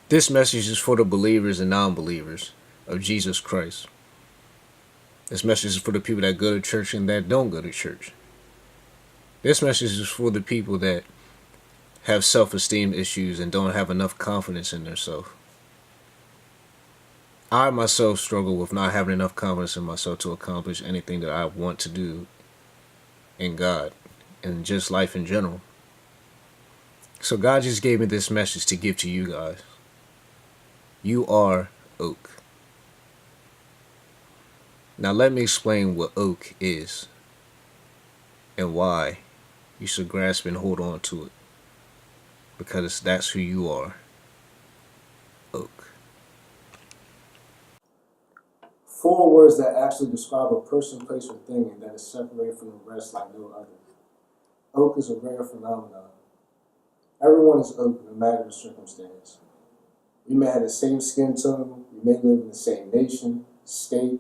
This message is for the believers and non-believers of Jesus Christ. This message is for the people that go to church and that don't go to church. This message is for the people that have self-esteem issues and don't have enough confidence in themselves. I myself struggle with not having enough confidence in myself to accomplish anything that I want to do in God and just life in general. So God just gave me this message to give to you guys. You are oak. Now let me explain what oak is and why you should grasp and hold on to it. Because that's who you are. Oak. Four words that actually describe a person, place, or thing and that is separated from the rest like no other. Oak is a rare phenomenon. Everyone is oak no matter the circumstance. We may have the same skin tone, we may live in the same nation, state,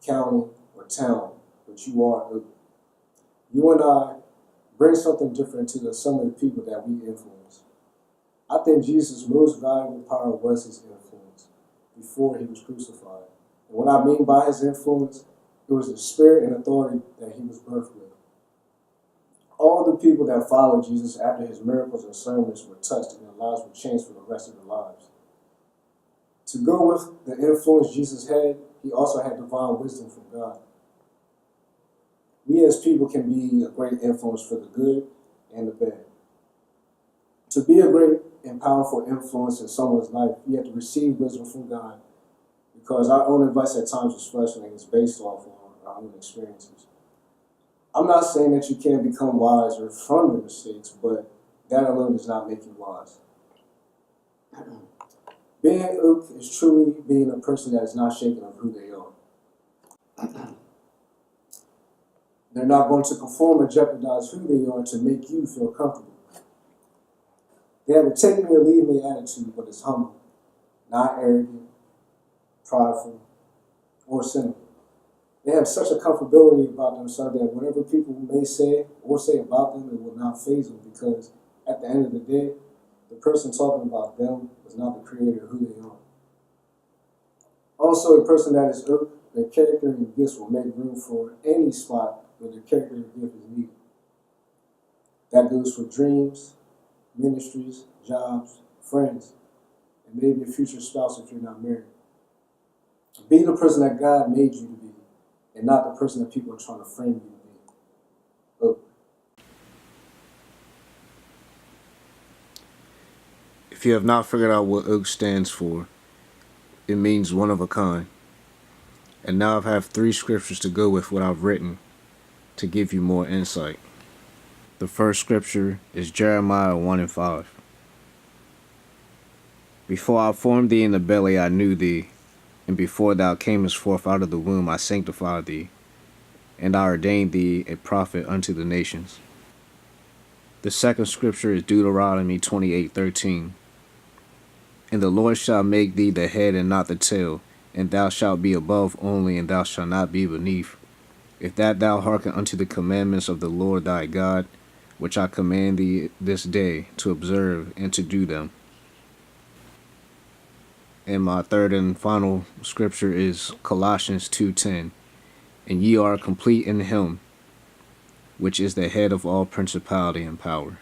county, or town, but you are oak. You and I bring something different to the some of the people that we influence. I think Jesus' most valuable power was his influence before he was crucified. And what I mean by his influence, it was the spirit and authority that he was birthed with. All the people that followed Jesus after his miracles and sermons were touched and their lives were changed for the rest of their lives. To go with the influence Jesus had, he also had divine wisdom from God. We as people can be a great influence for the good and the bad. To be a great and powerful influence in someone's life, you have to receive wisdom from God, because our own advice at times is fleshly and is based off of our own experiences. I'm not saying that you can't become wiser from your mistakes, but that alone does not make you wise. Being oak is truly being a person that is not shaken of who they are. They're not going to conform or jeopardize who they are to make you feel comfortable. They have a take me or leave me attitude, but it's humble, not arrogant, prideful, or cynical. They have such a comfortability about themselves that whatever people may say or say about them, it will not faze them, because at the end of the day, the person talking about them is not the creator of who they are. Also, a person that is oak, their character and gifts will make room for any spot where their character and gift is needed. That goes for dreams, ministries, jobs, friends, and maybe a future spouse if you're not married. Be the person that God made you to be, and not the person that people are trying to frame you to be. Oak. If you have not figured out what oak stands for, it means one of a kind. And now I have 3 scriptures to go with what I've written to give you more insight. The first scripture is Jeremiah 1:5. Before I formed thee in the belly I knew thee, and before thou camest forth out of the womb I sanctified thee, and I ordained thee a prophet unto the nations. The second scripture is Deuteronomy 28:13. And the Lord shall make thee the head and not the tail, and thou shalt be above only, and thou shalt not be beneath, if that thou hearken unto the commandments of the Lord thy God, which I command thee this day to observe and to do them. And my third and final scripture is Colossians 2:10. And ye are complete in him, which is the head of all principality and power.